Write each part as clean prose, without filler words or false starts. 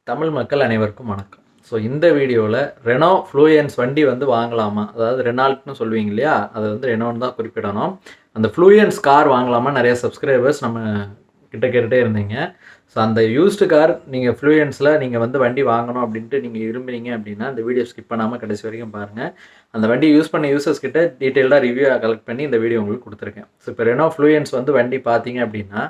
தமிழ் மக்கள் அனைவருக்கும் வணக்கம். ஸோ இந்த வீடியோவில் ரெனோ ஃப்ளூயன்ஸ் வண்டி வந்து வாங்கலாமா, அதாவது ரெனால்ட்னு சொல்லுவீங்க இல்லையா, அதை வந்து ரெனோன்னு தான் குறிப்பிடணும். அந்த ஃப்ளூயன்ஸ் கார் வாங்கலாமா நிறைய சப்ஸ்கிரைபர்ஸ் நம்ம கிட்ட கேட்டுகிட்டே இருந்தீங்க. ஸோ அந்த யூஸ்டு கார் நீங்கள் ஃப்ளூயன்ஸில் நீங்கள் வந்து வண்டி வாங்கணும் அப்படின்ட்டு நீங்கள் விரும்புறீங்க அப்படின்னா இந்த வீடியோ ஸ்கிப் பண்ணாமல் கடைசி வரைக்கும் பாருங்கள். அந்த வண்டி யூஸ் பண்ண யூசர்ஸ் கிட்ட டீட்டெயிலாக ரிவ்யூ கலெக்ட் பண்ணி இந்த வீடியோ உங்களுக்கு கொடுத்துருக்கேன். ஸோ இப்போ ரெனோ ஃப்ளூயன்ஸ் வந்து வண்டி பார்த்தீங்க அப்படின்னா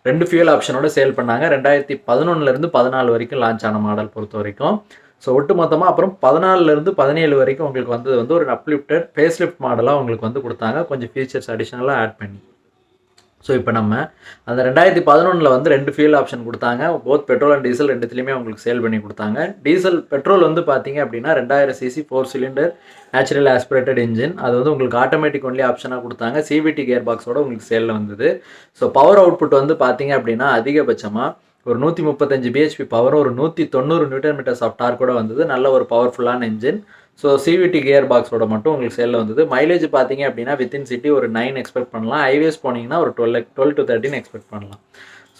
2 ஃபியூல் ஆப்ஷனோட சேல் பண்ணாங்க. 2011 14 வரைக்கும் லான்ச் ஆன மாடல் பொறுத்த வரைக்கும். ஸோ ஒட்டு மொத்தமாக அப்புறம் 14 17 வரைக்கும் உங்களுக்கு வந்து ஒரு அப்லிஃப்டட் ஃபேஸ் லிஃப்ட் மாடலாக உங்களுக்கு வந்து கொடுத்தாங்க, கொஞ்சம் ஃபீச்சர்ஸ் அடிஷ்னலாக ஆட் பண்ணி. ஸோ இப்போ நம்ம அந்த 2011 வந்து 2 ஃபியூல் ஆப்ஷன் கொடுத்தாங்க. போத் பெட்ரோல் அண்ட் டீசல் ரெண்டுத்துலையுமே உங்களுக்கு சேல் பண்ணி கொடுத்தாங்க. டீசல் பெட்ரோல் வந்து பார்த்தீங்க அப்படின்னா 2000 CC 4 cylinder natural aspirated engine. அது வந்து உங்களுக்கு ஆட்டோமேட்டிக் ஒன்லி ஆப்ஷனாக கொடுத்தாங்க. சிவிடி கியர் பாக்ஸோட உங்களுக்கு சேலில் வந்தது. ஸோ பவர் அவுட்புட் வந்து பார்த்தீங்க அப்படின்னா அதிகபட்சமாக ஒரு 135 பிஹெச்பி பவரும் ஒரு 190 நியூட்டன் மீட்டர்ஸ் ஆஃப் டார்க் கூட வந்தது. நல்ல ஒரு பவர்ஃபுல்லான இன்ஜின். ஸோ சிவிடி கியர் பாக்ஸோட மட்டும் உங்களுக்கு சேலில் வந்தது. மைலேஜ் பார்த்தீங்க அப்படின்னா வித்தின் சிட்டி ஒரு 9 எக்ஸ்பெக்ட் பண்ணலாம். ஹைவேஸ் போனீங்கன்னா ஒரு 12 to 13 எக்ஸ்பெக்ட் பண்ணலாம்.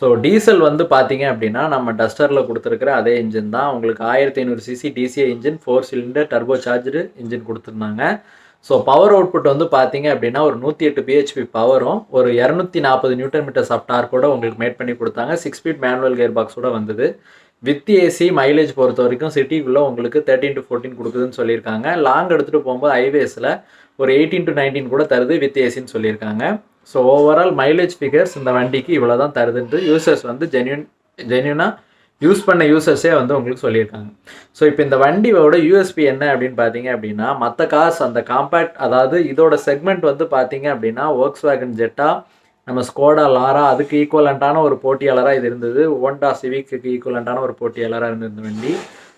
ஸோ டீசல் வந்து பார்த்தீங்க அப்படின்னா நம்ம டஸ்டரில் கொடுத்துருக்கிற அதே இன்ஜின் தான். உங்களுக்கு 1500 CC TCA engine 4 cylinder turbo charged engine கொடுத்துருந்தாங்க. ஸோ பவர் அவுட்புட் வந்து பார்த்தீங்க அப்படின்னா ஒரு 108 பிஹெச்பி பவரும் ஒரு 240 நியூட்டன் மீட்டர்ஸ் ஆஃப் டார்க்கோட உங்களுக்கு மேட் பண்ணி கொடுத்தாங்க. 6 ஸ்பீட் மேனுவல் கியர் பாக்ஸோட வந்தது. வித் ஏசி மைலேஜ் பொறுத்த வரைக்கும் சிட்டிக்குள்ளே உங்களுக்கு 13 to 14 கொடுக்குதுன்னு சொல்லியிருக்காங்க. லாங் எடுத்துகிட்டு போகும்போது ஹைவேஸில் ஒரு 18 to 19 கூட தருது வித் ஏசின்னு சொல்லியிருக்காங்க. ஸோ ஓவரால் மைலேஜ் ஃபிகர்ஸ் இந்த வண்டிக்கு இவ்வளோ தான் தருதுன்ட்டு யூசர்ஸ் வந்து ஜென்யூனாக யூஸ் பண்ண யூசர்ஸே வந்து உங்களுக்கு சொல்லியிருக்காங்க. ஸோ இப்போ இந்த வண்டியோட யூஎஸ்பி என்ன அப்படின்னு பார்த்தீங்க அப்படின்னா, மற்ற கார்ஸ் அந்த காம்பேக்ட், அதாவது இதோட செக்மெண்ட் வந்து பார்த்தீங்க அப்படின்னா வோக்ஸ்வேகன் ஜெட்டா, நம்ம ஸ்கோடா லாரா அதுக்கு ஈக்குவலண்ட்டான ஒரு போட்டியாளராக இது இருந்தது. ஹோண்டா சிவிக்கு ஈக்குவலண்ட்டான ஒரு போட்டியாளராக இருந்தது இந்த வண்டி.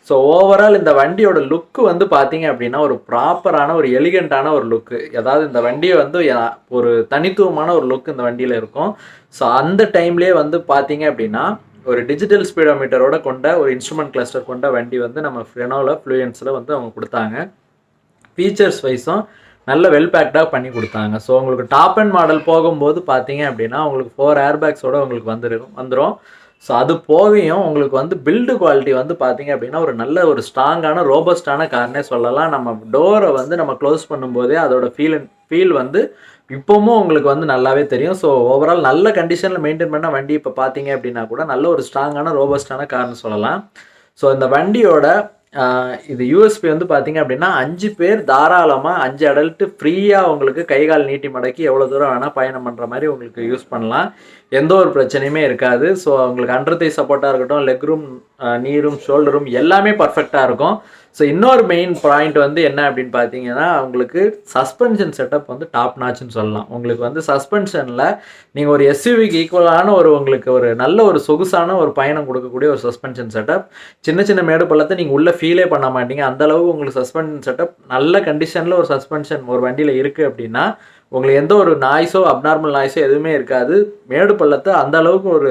ஸோ ஓவரால் இந்த வண்டியோட லுக்கு வந்து பார்த்தீங்க அப்படின்னா ஒரு ப்ராப்பரான ஒரு எலிகண்டான ஒரு லுக்கு, அதாவது இந்த வண்டியை வந்து ஒரு தனித்துவமான ஒரு லுக் இந்த வண்டியில் இருக்கும். ஸோ அந்த டைம்லேயே வந்து பார்த்தீங்க அப்படின்னா ஒரு டிஜிட்டல் ஸ்பீடோமீட்டரோட கொண்ட ஒரு இன்ஸ்ட்ருமெண்ட் கிளஸ்டர் கொண்ட வண்டி வந்து நம்ம ரெனோவில் ஃப்ளூயன்ஸில் வந்து அவங்க கொடுத்தாங்க. ஃபீச்சர்ஸ் வைஸும் நல்ல வெல் பேக்டாக பண்ணி கொடுத்தாங்க. ஸோ உங்களுக்கு டாப் அண்ட் மாடல் போகும்போது பார்த்தீங்க அப்படின்னா உங்களுக்கு 4 ஏர்பேக்ஸோடு உங்களுக்கு வந்துடும். ஸோ அது போகையும் உங்களுக்கு வந்து பில்டு குவாலிட்டி வந்து பார்த்தீங்க அப்படின்னா ஒரு நல்ல ஒரு ஸ்ட்ராங்கான ரோபஸ்டான கார்னே சொல்லலாம். நம்ம டோரை வந்து நம்ம க்ளோஸ் பண்ணும்போதே அதோட ஃபீல் வந்து இப்போவும் உங்களுக்கு வந்து நல்லாவே தெரியும். ஸோ ஓவரால் நல்ல கண்டிஷனில் மெயின்டைன் பண்ண வண்டி இப்போ பார்த்தீங்க அப்படின்னா கூட நல்ல ஒரு ஸ்ட்ராங்கான ரோபஸ்டான கார்னு சொல்லலாம். ஸோ இந்த வண்டியோட இது யூஎஸ்பி வந்து பார்த்தீங்க அப்படின்னா 5 பேர் தாராளமாக 5 அடல்ட்டு ஃப்ரீயாக உங்களுக்கு கைகால் நீட்டி மடக்கி எவ்வளோ தூரம் வேணால் பயணம் பண்ணுற மாதிரி உங்களுக்கு யூஸ் பண்ணலாம். எந்த ஒரு பிரச்சனையுமே இருக்காது. ஸோ உங்களுக்கு அண்டர் தை சப்போர்ட்டாக இருக்கட்டும், லெக் ரூம், நீ ரூம், ஷோல்டர் ரூம் எல்லாமே பர்ஃபெக்டாக இருக்கும். ஸோ இன்னொரு மெயின் பாயிண்ட் வந்து என்ன அப்படின்னு பார்த்தீங்கன்னா, உங்களுக்கு சஸ்பென்ஷன் செட்டப் வந்து டாப் நாச்சுன்னு சொல்லலாம். உங்களுக்கு வந்து சஸ்பென்ஷனில் நீங்கள் ஒரு எஸ்யூவிக்கு ஈக்குவலான உங்களுக்கு ஒரு நல்ல ஒரு சொகுசான ஒரு பயணம் கொடுக்கக்கூடிய ஒரு சஸ்பென்ஷன் செட்டப். சின்ன சின்ன மேடு பள்ளத்தை நீங்கள் உள்ளே ஃபீலே பண்ண மாட்டீங்க. அந்தளவுக்கு உங்களுக்கு சஸ்பென்ஷன் செட்டப் நல்ல கண்டிஷனில் ஒரு சஸ்பென்ஷன் ஒரு வண்டியில் இருக்குது அப்படின்னா உங்களுக்கு எந்த ஒரு நாய்ஸோ அப்நார்மல் நாய்ஸோ எதுவுமே இருக்காது. மேடு பள்ளத்தை அந்த அளவுக்கு ஒரு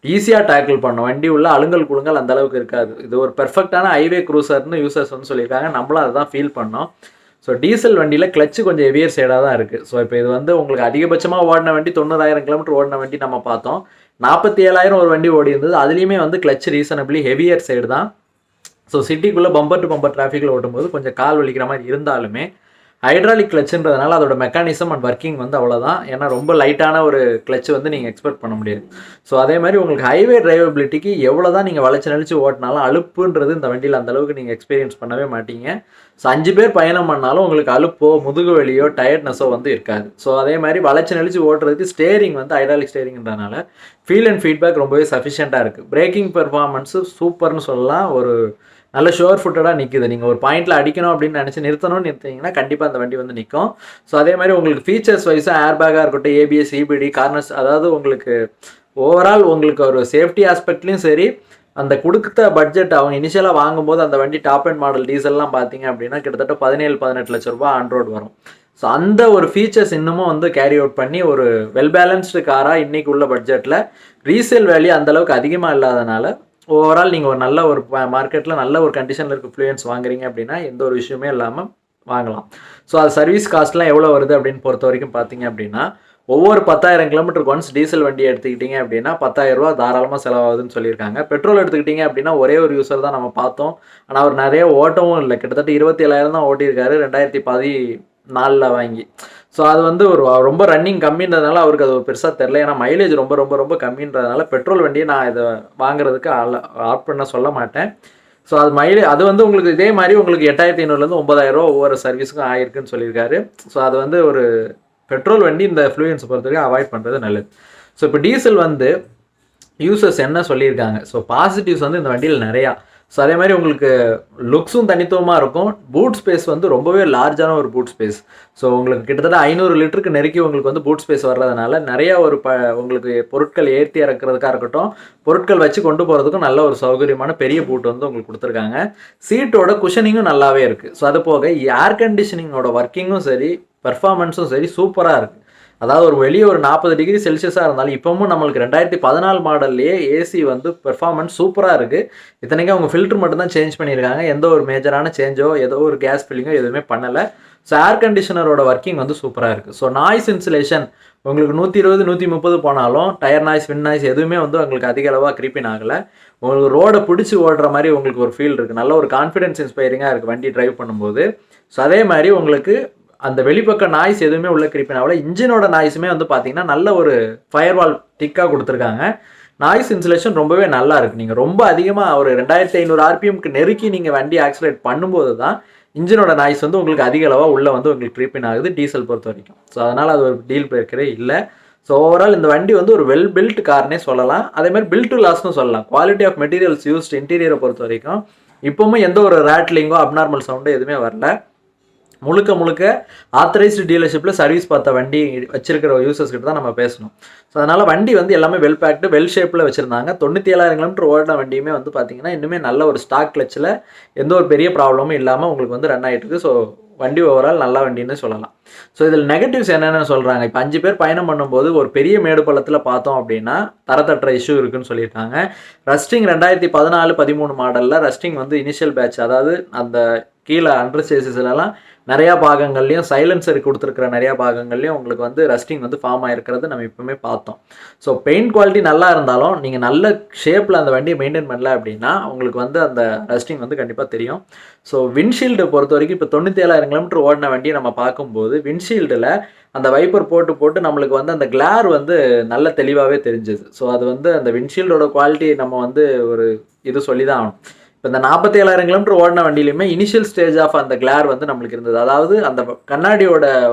ஈஸியாக டேக்கிள் பண்ணும். வண்டி உள்ள அலுங்கல் குழுங்கல் அந்த அளவுக்கு இருக்காது. இது ஒரு பெர்ஃபெக்டான ஹைவே க்ரூசர்னு யூசர்ஸ் வந்து சொல்லியிருக்காங்க. நம்மளும் அதுதான் ஃபீல் பண்ணோம். ஸோ டீசல் வண்டியில் கிளச்சு கொஞ்சம் ஹெவியர் சைடாக தான் இருக்குது. ஸோ இப்போ இது வந்து உங்களுக்கு அதிகபட்சமாக ஓடின வண்டி 90,000 கிலோமீட்டர் ஓடின வண்டி நம்ம பார்த்தோம். 47,000 ஒரு வண்டி ஓடி இருந்தது. அதுலேயுமே வந்து கிளச் ரீசனபிளி ஹெவியர் சைடு தான். ஸோ சிட்டிக்குள்ளே பம்பர் டு பம்பர் டிராஃபிக்கில் ஓட்டும்போது கொஞ்சம் கால் வலிக்கிற மாதிரி இருந்தாலுமே ஹைட்ராலிக் கிளச்சுன்றதுனால அதோட மெக்கானிசம் அண்ட் ஒர்க்கிங் வந்து அவ்வளோதான். ஏன்னா ரொம்ப லைட்டான ஒரு கிளச்சு வந்து நீங்கள் எக்ஸ்பெக்ட் பண்ண முடியாது. ஸோ அதே மாதிரி உங்களுக்கு ஹைவே டிரைவபிலிட்டிக்கு எவ்வளோ தான் நீங்கள் வளைச்சு நெளிச்சு ஓட்டினாலும் அலுப்புன்றது இந்த வண்டியில் அந்தளவுக்கு நீங்கள் எக்ஸ்பீரியன்ஸ் பண்ணவே மாட்டீங்க. ஸோ 5 பேர் பயணம் பண்ணாலும் உங்களுக்கு அலுப்போ முதுகு வலியோ டயர்ட்னஸோ வந்து இருக்காது. ஸோ அதே மாதிரி வளைச்சு நெளிச்சு ஓட்டுறதுக்கு ஸ்டேரிங் வந்து ஹைட்ராலிக் ஸ்டேரிங்ன்றதுனால ஃபீல் அண்ட் ஃபீட்பேக் ரொம்பவே சஃபிஷியண்ட்டாக இருக்குது. பிரேக்கிங் பெர்ஃபார்மன்ஸு சூப்பர்னு சொல்லலாம். ஒரு நல்ல ஷோர் ஃபுட்டடாக நிற்குது. நீங்கள் ஒரு பாயிண்டில் அடிக்கணும் அப்படின்னு நினச்சி நிறுத்தினீங்கன்னா கண்டிப்பாக அந்த வண்டி வந்து நிற்கும். ஸோ அதே மாதிரி உங்களுக்கு ஃபீச்சர்ஸ் வைஸாக ஏர்பேக்காக இருக்கட்டும், ஏபிஎஸ், இபிடி, கார்னர்ஸ், அதாவது உங்களுக்கு ஓவரால் உங்களுக்கு ஒரு சேஃப்டி ஆஸ்பெக்ட்லேயும் சரி, அந்த கொடுத்த பட்ஜெட் அவங்க இனிஷியலாக வாங்கும்போது அந்த வண்டி டாப் அண்ட் மாடல் டீசல்லாம் பார்த்தீங்க அப்படின்னா கிட்டத்தட்ட 17-18 லட்ச ரூபா ஆன் ரோட் வரும். ஸோ அந்த ஒரு ஃபீச்சர்ஸ் இன்னமும் வந்து கேரி அவுட் பண்ணி ஒரு வெல் பேலன்ஸ்டு காராக இன்றைக்கி உள்ள பட்ஜெட்டில் ரீசேல் வேல்யூ அந்தளவுக்கு அதிகமாக இல்லாதனால ஓவரால் நீங்கள் ஒரு நல்ல ஒரு மார்க்கெட்டில் நல்ல ஒரு கண்டிஷனில் இருக்க ஃப்ளூயன்ஸ் வாங்குறீங்க அப்படின்னா எந்த ஒரு விஷயமே இல்லாமல் வாங்கலாம். ஸோ அது சர்வீஸ் காஸ்ட்லாம் எவ்வளோ வருது அப்படின்னு பொறுத்த வரைக்கும் பார்த்தீங்க அப்படின்னா ஒவ்வொரு 10,000 கிலோமீட்டருக்கு ஒன்ஸ் டீசல் வண்டியை எடுத்துக்கிட்டீங்க அப்படின்னா 10,000 ரூபா தாராளமாக செலவாகுதுன்னு சொல்லியிருக்காங்க. பெட்ரோல் எடுத்துக்கிட்டீங்க அப்படின்னா ஒரே ஒரு யூசர் தான் நம்ம பார்த்தோம். ஆனால் அவர் நிறைய ஓட்டவும் இல்லை. கிட்டத்தட்ட 27,000 தான் ஓட்டியிருக்காரு 2014 வாங்கி. ஸோ அது வந்து ஒரு ரொம்ப ரன்னிங் கம்மின்றதுனால அவருக்கு அது பெருசாக தெரில. ஏன்னா மைலேஜ் ரொம்ப ரொம்ப ரொம்ப கம்மின்றதுனால பெட்ரோல் வண்டியை நான் இதை வாங்குறதுக்கு ஆப்ட் பண்ண சொல்ல மாட்டேன். ஸோ அது வந்து உங்களுக்கு இதே மாதிரி உங்களுக்கு 8,500லேருந்து 9,000 ரூபா ஒவ்வொரு சர்வீஸுக்கும் ஆயிருக்குன்னு சொல்லியிருக்காரு. ஸோ அது வந்து ஒரு பெட்ரோல் வண்டி இந்த ஃப்ளூயன்ஸை பொறுத்த வரைக்கும் அவாய்ட் பண்ணுறது நல்லது. ஸோ இப்போ டீசல் வந்து யூசர்ஸ் என்ன சொல்லியிருக்காங்க. ஸோ பாசிட்டிவ்ஸ் வந்து இந்த வண்டியில் நிறையா. ஸோ அதே மாதிரி உங்களுக்கு லுக்ஸும் தனித்துவமாக இருக்கும். பூட் ஸ்பேஸ் வந்து ரொம்பவே லார்ஜான ஒரு பூட் ஸ்பேஸ். ஸோ உங்களுக்கு கிட்டத்தட்ட 500 லிட்டருக்கு நெருக்கி உங்களுக்கு வந்து பூட் ஸ்பேஸ் வர்றதுனால நிறையா உங்களுக்கு பொருட்கள் ஏற்றி இறக்குறதுக்காக இருக்கட்டும், பொருட்கள் வச்சு கொண்டு போகிறதுக்கும் நல்ல ஒரு சௌகரியமான பெரிய பூட் வந்து உங்களுக்கு கொடுத்துருக்காங்க. சீட்டோட குஷனிங்கும் நல்லாவே இருக்குது. ஸோ அது போக ஏர் கண்டிஷனிங்கோட ஒர்க்கிங்கும் சரி, பெர்ஃபார்மன்ஸும் சரி சூப்பராக இருக்குது. அதாவது ஒரு வெளியே ஒரு 40 டிகிரி செல்சியஸாக இருந்தாலும் இப்போவும் நம்மளுக்கு 2014 மாடல்லையே ஏசி வந்து பெர்ஃபார்மன்ஸ் சூப்பராக இருக்குது. இத்தனைக்கும் அவங்க ஃபில்டர் மட்டும்தான் சேஞ்ச் பண்ணியிருக்காங்க. எந்த ஒரு மேஜரான சேஞ்சோ ஏதோ ஒரு கேஸ் ஃபில்லிங்கோ எதுவுமே பண்ணலை. ஸோ ஏர் கண்டிஷனரோட ஒர்க்கிங் வந்து சூப்பராக இருக்குது. ஸோ நாய்ஸ் இன்சுலேஷன் உங்களுக்கு 120, 130 போனாலும் டயர் நாய்ஸ், வின் நாய்ஸ் எதுவுமே வந்து உங்களுக்கு அதிக அளவாக கிரிப்பின் ஆகலை. உங்களுக்கு ரோடை பிடிச்சி ஓடுற மாதிரி உங்களுக்கு ஒரு ஃபீல் இருக்குது. நல்ல ஒரு கான்ஃபிடென்ஸ் இன்ஸ்பைரிங்காக இருக்குது வண்டி ட்ரைவ் பண்ணும்போது. ஸோ அதே மாதிரி உங்களுக்கு அந்த வெளிப்பக்க நாய்ஸ் எதுவுமே உள்ள கிரிப்பின் ஆகல. இன்ஜினோட நாய்ஸுமே வந்து பார்த்தீங்கன்னா நல்ல ஒரு ஃபயர்வால் திக்காக கொடுத்துருக்காங்க. நாய்ஸ் இன்சுலேஷன் ரொம்பவே நல்லா இருக்குது. நீங்கள் ரொம்ப அதிகமாக ஒரு 2500 ஆர்பிஎம்க்கு நெருக்கி நீங்கள் வண்டி ஆக்சிலேட் பண்ணும்போது தான் இன்ஜினோட நாய்ஸ் வந்து உங்களுக்கு அதிக அளவாக உள்ளே வந்து உங்களுக்கு கிரிப்பின் ஆகுது டீசல் பொறுத்த வரைக்கும். ஸோ அதனால் அது ஒரு டீல் பிரேக்கரே இல்லை. ஸோ ஓவரால் இந்த வண்டி வந்து ஒரு வெல் பில்ட் கார்னே சொல்லலாம். அதேமாதிரி பில்ட் டு லாஸ்ட்னு சொல்லலாம். குவாலிட்டி ஆஃப் மெட்டீரியல்ஸ் யூஸ்ட் இன்டீரியரை பொறுத்த வரைக்கும் இப்போவும் எந்த ஒரு ரேட்லிங்கோ அப்நார்மல் சவுண்டோ எதுவுமே வரல. முழுக்க முழுக்க ஆத்தரைஸ்டு டீலர்ஷிப்பில் சர்வீஸ் பார்த்த வண்டி வச்சிருக்கிற யூசர்ஸ் கிட்ட தான் நம்ம பேசணும். ஸோ அதனால் வண்டி வந்து எல்லாமே வெல் பேக்டு, வெல் ஷேப்பில் வச்சுருந்தாங்க. 97,000 கிலோமீட்டர் ஓடின வண்டியுமே வந்து பார்த்தீங்கன்னா இன்னுமே நல்ல ஒரு ஸ்டாக் கிளச்சில் எந்த ஒரு பெரிய ப்ராப்ளமும் இல்லாமல் உங்களுக்கு வந்து ரன் ஆகிட்டு இருக்கு. ஸோ வண்டி ஓவரால் நல்ல வண்டின்னு சொல்லலாம். ஸோ இதில் நெகட்டிவ்ஸ் என்னென்னு சொல்கிறாங்க. இப்போ 5 பேர் பயணம் பண்ணும்போது ஒரு பெரிய மேடு பள்ளத்தில் பார்த்தோம் அப்படின்னா தரத்தற்ற இஷ்யூ இருக்குன்னு சொல்லியிருக்காங்க. ரஸ்டிங் 2014-13 மாடலில் ரஸ்டிங் வந்து இனிஷியல் பேட்ச், அதாவது அந்த கீழே அண்டர் சேசிஸ்லாம் நிறையா பாகங்கள்லையும் சைலன்சர் கொடுத்துருக்கிற நிறையா பாகங்கள்லையும் உங்களுக்கு வந்து ரஸ்டிங் வந்து ஃபார்ம் ஆகிருக்கிறது நம்ம இப்போவுமே பார்த்தோம். ஸோ பெயிண்ட் குவாலிட்டி நல்லா இருந்தாலும் நீங்கள் நல்ல ஷேப்பில் அந்த வண்டியை மெயின்டைன் பண்ணல அப்படின்னா உங்களுக்கு வந்து அந்த ரஸ்டிங் வந்து கண்டிப்பாக தெரியும். ஸோ விண்ட்ஷீல்டு பொறுத்த வரைக்கும் இப்போ 97,000 கிலோமீட்டர் ஓடின வண்டியை நம்ம பார்க்கும்போது விண்ட்ஷீல்டில் அந்த வைப்பர் போட்டு நம்மளுக்கு வந்து அந்த கிளார் வந்து நல்ல தெளிவாகவே தெரிஞ்சுது. ஸோ அது வந்து அந்த விண்ட்ஷீல்டோட குவாலிட்டி நம்ம வந்து ஒரு இது சொல்லி தான் ஆகணும். இப்போ இந்த 47,000 கிலோமீட்டர் ஓடின வண்டியிலுமே இனிஷியல் ஸ்டேஜ் ஆஃப் அந்த கிளார் வந்து நம்மளுக்கு இருந்தது. அதாவது அந்த கண்ணாடியோட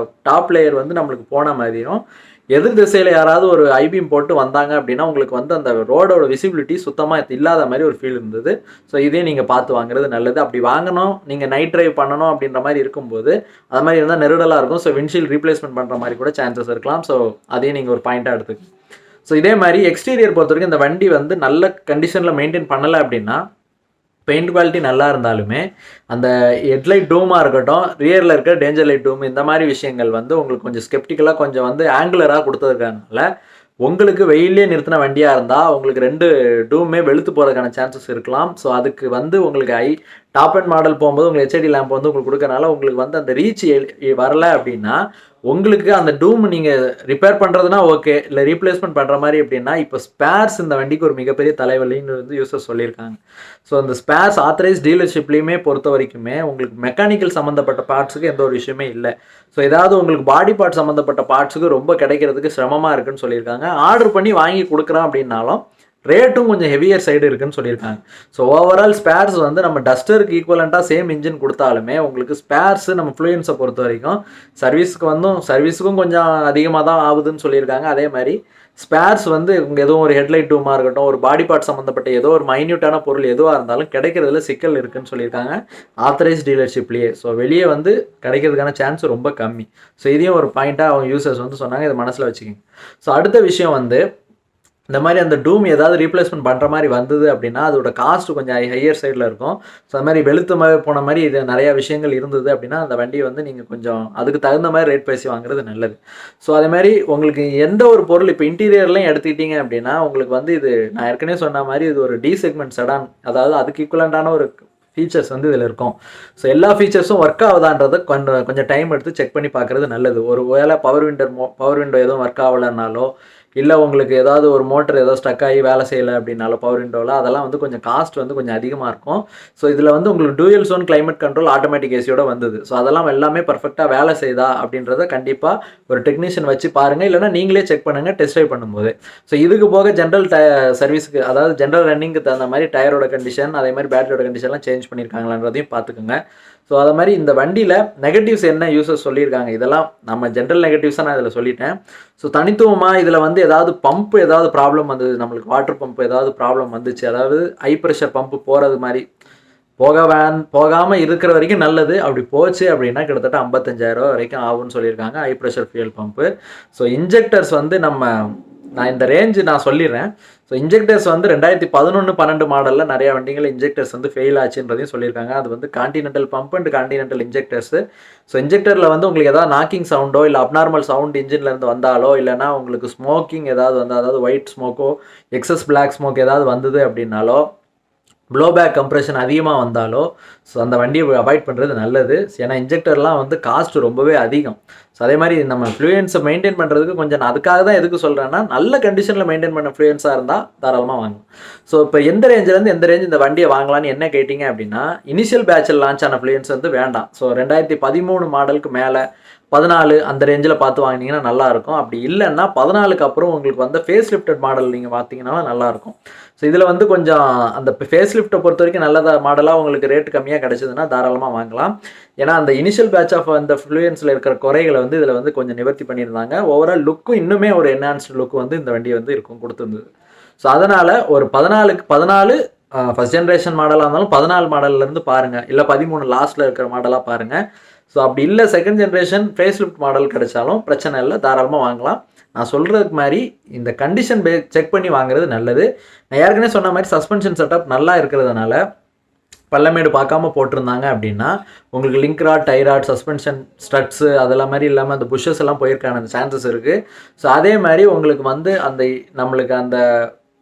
டாப் லேயர் வந்து நம்மளுக்கு போன மாதிரியும், எதிர் திசையில் யாராவது ஒரு ஐபீம் போட்டு வந்தாங்க அப்படின்னா உங்களுக்கு வந்து அந்த ரோடோட விசிபிலிட்டி சுத்தமாக இல்லாத மாதிரி ஒரு ஃபீல் இருந்தது. ஸோ இதையும் நீங்கள் பார்த்து வாங்குறது நல்லது. அப்படி வாங்கணும், நீங்கள் நைட் ட்ரைவ் பண்ணணும் அப்படின்ற மாதிரி இருக்கும்போது அது மாதிரி இருந்தால் நெருடலாக இருக்கும். ஸோ விண்ட்ஷீல்ட் ரீப்ளேஸ்மெண்ட் பண்ணுற மாதிரி கூட சான்சஸ் இருக்கலாம். ஸோ அதையும் நீங்கள் ஒரு பாயிண்ட்டாக எடுத்துக்கணும். ஸோ இதே மாதிரி எக்ஸ்டீரியர் பொறுத்த வரைக்கும் இந்த வண்டி வந்து நல்ல கண்டிஷனில் மெயின்டைன் பண்ணலை அப்படின்னா பெயிண்ட் குவாலிட்டி நல்லா இருந்தாலுமே அந்த ஹெட்லைட் டூமாக இருக்கட்டும், ரியரில் இருக்க டேஞ்சர் லைட் டூம், இந்த மாதிரி விஷயங்கள் வந்து உங்களுக்கு கொஞ்சம் ஸ்கெப்டிக்கலாக கொஞ்சம் வந்து ஆங்குலராக கொடுத்ததுக்கானால உங்களுக்கு வெயிலே நிறுத்தின வண்டியாக இருந்தால் உங்களுக்கு 2 டூமே வெளுத்து போகிறதுக்கான சான்சஸ் இருக்கலாம். ஸோ அதுக்கு வந்து உங்களுக்கு டாப் அண்ட் மாடல் போகும்போது உங்களுக்கு ஹெச்ஐடி லேம்ப் வந்து உங்களுக்கு கொடுக்கறனால உங்களுக்கு வந்து அந்த ரீச் வரலை அப்படின்னா உங்களுக்கு அந்த டூம் நீங்கள் ரிப்பேர் பண்ணுறதுனா ஓகே, இல்லை ரீப்ளேஸ்மெண்ட் பண்ணுற மாதிரி அப்படின்னா இப்போ ஸ்பேர்ஸ் இந்த வண்டிக்கு ஒரு மிகப்பெரிய தலைவலின்னு வந்து யூசர்ஸ் சொல்லியிருக்காங்க. ஸோ அந்த ஸ்பேர்ஸ் ஆத்தரைஸ் டீலர்ஷிப்லேயுமே பொறுத்த வரைக்குமே உங்களுக்கு மெக்கானிக்கல் சம்மந்தப்பட்ட பார்ட்ஸுக்கு எந்த ஒரு விஷயமே இல்லை. ஸோ ஏதாவது உங்களுக்கு பாடி பார்ட் சம்மந்தப்பட்ட பார்ட்ஸுக்கு ரொம்ப கிடைக்கிறதுக்கு சிரமமாக இருக்குன்னு சொல்லியிருக்காங்க. ஆர்டர் பண்ணி வாங்கி கொடுக்குறோம் அப்படின்னாலும் ரேட்டும் கொஞ்சம் ஹெவியர் சைடு இருக்குன்னு சொல்லியிருக்காங்க. ஸோ ஓவரால் ஸ்பேர்ஸ் வந்து நம்ம டஸ்டருக்கு ஈக்குவலண்ட்டாக சேம் இன்ஜின் கொடுத்தாலுமே உங்களுக்கு ஸ்பேர்ஸ் நம்ம ஃப்ளூயன்ஸை பொறுத்த வரைக்கும் சர்வீஸுக்கும் கொஞ்சம் அதிகமாக தான் ஆகுதுன்னு சொல்லியிருக்காங்க. அதே மாதிரி ஸ்பேர்ஸ் வந்து எதுவும் ஒரு ஹெட்லைட் டூமாக இருக்கட்டும், ஒரு பாடி பார்ட் சம்மந்தப்பட்ட ஏதோ ஒரு மைன்யூட்டான பொருள் எதுவாக இருந்தாலும் கிடைக்கிறதுல சிக்கல் இருக்குன்னு சொல்லியிருக்காங்க ஆத்தரைஸ் டீலர்ஷிப்லேயே. ஸோ வெளியே வந்து கிடைக்கிறதுக்கான சான்ஸ் ரொம்ப கம்மி. ஸோ இதையும் ஒரு பாயிண்ட்டாக அவங்க யூசர்ஸ் வந்து சொன்னாங்க, இதை மனசில் வச்சுக்கிங்க. ஸோ அடுத்த விஷயம் வந்து இந்த மாதிரி அந்த டூம் ஏதாவது ரீப்ளேஸ்மெண்ட் பண்ணுற மாதிரி வந்தது அப்படின்னா அதோட காஸ்ட் கொஞ்சம் ஹையர் சைடில் இருக்கும். ஸோ அது மாதிரி வெளுத்து போன மாதிரி இது நிறையா விஷயங்கள் இருந்தது அப்படின்னா அந்த வண்டியை வந்து நீங்கள் கொஞ்சம் அதுக்கு தகுந்த மாதிரி ரேட் பேசி வாங்குறது நல்லது. ஸோ அதே மாதிரி உங்களுக்கு எந்த ஒரு பொருள் இப்போ இன்டீரியர்லையும் எடுத்துக்கிட்டீங்க அப்படின்னா உங்களுக்கு வந்து இது நான் ஏற்கனவே சொன்ன மாதிரி இது ஒரு டி செக்மெண்ட் செடான், அதாவது அதுக்கு ஈக்குவலண்டான ஒரு ஃபீச்சர்ஸ் வந்து இதில் இருக்கும். ஸோ எல்லா ஃபீச்சர்ஸும் ஒர்க் ஆகுதான்றதை கொஞ்சம் டைம் எடுத்து செக் பண்ணி பார்க்குறது நல்லது. ஒரு வேளை பவர் விண்டோ எதுவும் ஒர்க் ஆகலைன்னாலோ, இல்லை உங்களுக்கு ஏதாவது ஒரு மோட்டர் ஏதோ ஸ்டக் ஆகி வேலை செய்யலை அப்படின்னாலும் பவர் விண்டோவில், அதெல்லாம் வந்து கொஞ்சம் காஸ்ட் வந்து கொஞ்சம் அதிகமாக இருக்கும். ஸோ இதில் வந்து உங்களுக்கு dual zone climate control automatic ஏசியோட வந்தது. ஸோ அதெல்லாம் எல்லாமே பர்ஃபெக்டாக வேலை செய்தா அப்படின்றத கண்டிப்பாக ஒரு டெக்னீஷியன் வச்சு பாருங்கள், இல்லைனா நீங்களே செக் பண்ணுங்கள் டெஸ்ட் ட்ரைவ் பண்ணும்போது. ஸோ இதுக்கு போக ஜென்ரல் சர்வீஸுக்கு, அதாவது ஜென்ரல் ரன்னிங்க்கு தகுந்த மாதிரி டயரோட கண்டிஷன், அதே மாதிரி பேட்டரியோட கண்டிஷன்லாம் சேஞ்ச் பண்ணியிருக்காங்களான்றதையும் பார்த்துக்குங்க. ஸோ அதை மாதிரி இந்த வண்டியில் நெகட்டிவ்ஸ் என்ன யூசர்ஸ் சொல்லியிருக்காங்க, இதெல்லாம் நம்ம ஜென்ரல் நெகட்டிவ்ஸாக நான் இதில் சொல்லிட்டேன். ஸோ தனித்துவமாக இதில் வந்து ஏதாவது பம்ப் ஏதாவது ப்ராப்ளம் வந்தது, நம்மளுக்கு வாட்டர் பம்ப் ஏதாவது ப்ராப்ளம் வந்துச்சு, அதாவது ஹை ப்ரெஷர் பம்ப் போகிறது மாதிரி போகாமல் இருக்கிற வரைக்கும் நல்லது. அப்படி போச்சு அப்படின்னா கிட்டத்தட்ட 55,000 வரைக்கும் ஆகும்னு சொல்லியிருக்காங்க high pressure fuel pump. So injectors வந்து நான் இந்த ரேஞ்சு நான் சொல்லிடுறேன். ஸோ இன்ஜெக்டர்ஸ் வந்து 2011-12 மாடலில் நிறைய வண்டிகள் இன்ஜெக்டர்ஸ் வந்து ஃபெயில் ஆச்சுன்றதையும் சொல்லியிருக்காங்க. அது வந்து Continental pump and Continental injectors. So இன்ஜெக்டரில் வந்து உங்களுக்கு ஏதாவது நாக்கிங் சவுண்டோ இல்லை அப்நார்மல் சவுண்ட் இன்ஜின்லேருந்து வந்தாலோ, இல்லைனா உங்களுக்கு ஸ்மோக்கிங் ஏதாவது வந்து, அதாவது ஒயிட் ஸ்மோக்கோ எக்ஸஸ் பிளாக் ஸ்மோக் ஏதாவது வந்தது அப்படின்னாலோ, ப்ளோபேக் கம்ப்ரெஷன் அதிகமாக வந்தாலோ, ஸோ அந்த வண்டியை அவாய்ட் பண்ணுறது நல்லது. ஏன்னா இன்ஜெக்டர்லாம் வந்து காஸ்ட் ரொம்பவே அதிகம். ஸோ அதே மாதிரி நம்ம ஃப்ளூயன்ஸை மெயின்டைன் பண்ணுறதுக்கு கொஞ்சம், நான் அதுக்காக தான் எதுக்கு சொல்கிறேன்னா, நல்ல கண்டிஷனில் மெயின்டைன் பண்ண ஃப்ளூயன்ஸாக இருந்தால் தாராளமாக வாங்கணும். ஸோ இப்போ எந்த ரேஞ்சிலேருந்து எந்த ரேஞ்ச் இந்த வண்டியை வாங்கலான்னு என்ன கேட்டிங்க அப்படின்னா, இனிஷியல் பேட்சில் லான்ச் ஆன ஃப்ளூயன்ஸ் வந்து வேண்டாம். ஸோ 2013 மாடலுக்கு மேலே 14 அந்த ரேஞ்சில் பார்த்து வாங்கினீங்கன்னா நல்லாயிருக்கும். அப்படி இல்லைன்னா 14க்கு அப்புறம் உங்களுக்கு வந்து ஃபேஸ் லிஃப்டட் மாடல் நீங்கள் பார்த்தீங்கன்னாலும் நல்லாயிருக்கும். ஸோ இதில் வந்து கொஞ்சம் அந்த ஃபேஸ் லிஃப்ட்டை பொறுத்த வரைக்கும் நல்ல மாடலாக உங்களுக்கு ரேட் கம்மியாக கிடச்சிதுன்னா தாராளமாக வாங்கலாம். ஏன்னா அந்த இனிஷியல் பேட்ச் ஆஃப் அந்த ஃப்ளூயன்ஸில் இருக்கிற குறைகளை வந்து இதில் வந்து கொஞ்சம் நிவர்த்தி பண்ணியிருந்தாங்க. ஓவரால் லுக்கும் இன்னுமே ஒரு என்ஹான்ஸ்டு லுக் வந்து இந்த வண்டி வந்து இருக்கும், கொடுத்துருந்தது. ஸோ அதனால் ஒரு 14 ஃபஸ்ட் ஜென்ரேஷன் மாடலாக இருந்தாலும் 14 மாடல்லேருந்து பாருங்கள், இல்லை 13 லாஸ்ட்டில் இருக்கிற மாடலாக பாருங்கள். ஸோ அப்படி இல்லை second generation facelift model கிடைச்சாலும் பிரச்சனை இல்லை, தாராளமாக வாங்கலாம். நான் சொல்கிறதுக்கு மாதிரி இந்த கண்டிஷன் செக் பண்ணி வாங்குறது நல்லது. நான் ஏற்கனவே சொன்ன மாதிரி சஸ்பென்ஷன் செட்டப் நல்லா இருக்கிறதுனால, பள்ளமேடு பார்க்காம போட்டிருந்தாங்க அப்படின்னா உங்களுக்கு link rod, tie rod, suspension struts அதெல்லாம் மாதிரி இல்லாமல் அந்த புஷஸ் எல்லாம் போயிருக்கான சான்சஸ் இருக்குது. ஸோ அதே மாதிரி உங்களுக்கு வந்து நம்மளுக்கு அந்த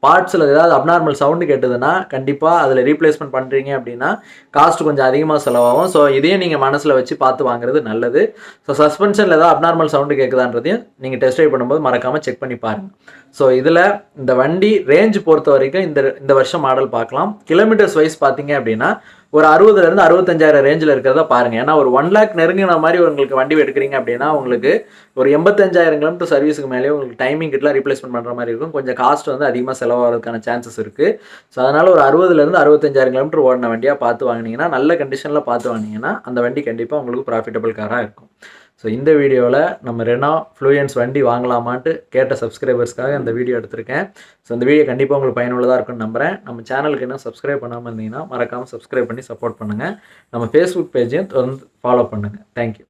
பார்ட்ஸில் ஏதாவது அப்நார்மல் சவுண்டு கேட்டதுன்னா கண்டிப்பாக அதில் ரீப்ளேஸ்மெண்ட் பண்ணுறீங்க அப்படின்னா காஸ்ட் கொஞ்சம் அதிகமாக செலவாகும். ஸோ இதையும் நீங்கள் மனசில் வச்சு பார்த்து வாங்குறது நல்லது. ஸோ சஸ்பென்ஷனில் ஏதாவது அப்நார்மல் சவுண்டு கேட்குதான்றதையும் நீங்கள் டெஸ்ட் ட்ரைவ் பண்ணும்போது மறக்காமல் செக் பண்ணி பாருங்கள். ஸோ இதில் இந்த வண்டி ரேஞ்ச் பொறுத்த வரைக்கும் இந்த வருஷம் மாடல் பார்க்கலாம். கிலோமீட்டர்ஸ் வைஸ் பார்த்தீங்க அப்படின்னா ஒரு 60,000 65,000 ரேஞ்சில் இருக்கிறத பாருங்கள். ஏன்னா ஒரு 1 lakh நெருங்கின மாதிரி உங்களுக்கு வண்டி எடுக்கிறீங்க அப்படின்னா உங்களுக்கு ஒரு 85,000 கிலோமீட்டர் சர்வீஸுக்கு மேலேயே உங்களுக்கு டைமிங் கிட்டலாம் ரீப்ளேஸ்மெண்ட் பண்ணுற மாதிரி இருக்கும். கொஞ்சம் காஸ்ட் வந்து அதிகமாக செலவாகிறதுக்கான சான்சஸ் இருக்குது. ஸோ அதனால் ஒரு 60,000 65,000 கிலோமீட்டர் ஓடின வண்டியாக பார்த்து வாங்கினீங்கன்னா, நல்ல கண்டிஷனில் பார்த்து வாங்கினீங்கன்னா அந்த வண்டி கண்டிப்பாக உங்களுக்கு ப்ராஃபிட்டபிள் காராக இருக்கும். ஸோ இந்த வீடியோவில் நம்ம ரெனோ ஃப்ளூயன்ஸ் வண்டி வாங்கலாமான்ட்டு கேட்ட சப்ஸ்கிரைபர்ஸ்க்காக இந்த வீடியோ எடுத்திருக்கேன். ஸோ இந்த வீடியோ கண்டிப்பாக உங்களுக்கு பயனுள்ளதாக இருக்குன்னு நம்புகிறேன். நம்ம சேனலுக்கு இன்னும் சப்ஸ்கிரைப் பண்ணாமல் இருந்தீங்கன்னா மறக்காமல் சப்ஸ்கிரைப் பண்ணி சப்போர்ட் பண்ணுங்கள். நம்ம ஃபேஸ்புக் பேஜையும் தொடர்ந்து ஃபாலோ பண்ணுங்கள். தேங்க்யூ.